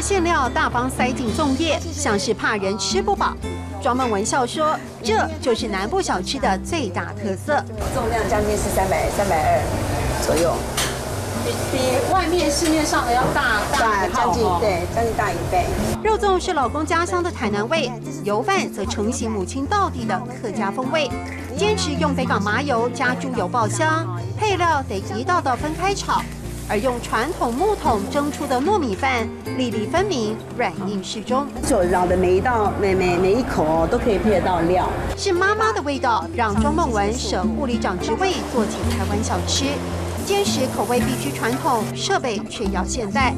的馅料大方塞进粽叶，像是怕人吃不饱。庄梦文笑说，这就是南部小吃的最大特色。重量将近是320左右，比外面市面上的要大将近大1倍。肉粽是老公家乡的台南味，油饭则承袭母亲道地的客家风味，坚持用北港麻油加猪油爆香，配料得一道道分开炒。而用传统木桶蒸出的糯米饭，粒粒分明，软硬适中。手绕的每一口都可以配得到料，是妈妈的味道，让庄梦文舍护理长职位，做起台湾小吃。坚持口味必须传统，设备却要现代。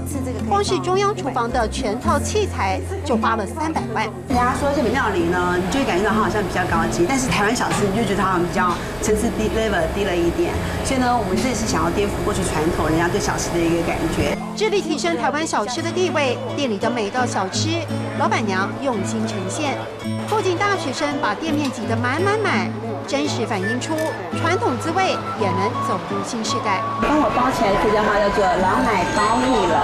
光是中央厨房的全套器材就花了300万。人家说日本料理呢，你就会感觉到它好像比较高级，但是台湾小吃你就觉得它好像比较层次level 低了一点。所以呢，我们这次想要颠覆过去传统人家对小吃的一个感觉，致力提升台湾小吃的地位。店里的每道小吃，老板娘用心呈现，不仅大学生把店面挤得满，真实反映出传统滋味也能走入新时代。帮我包起来的客家话叫做老奶包起来，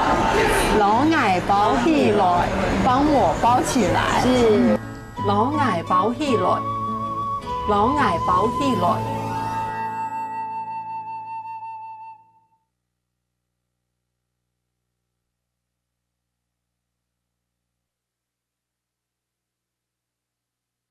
老奶包起来，帮我包起来。是老奶包起来，老奶包起来。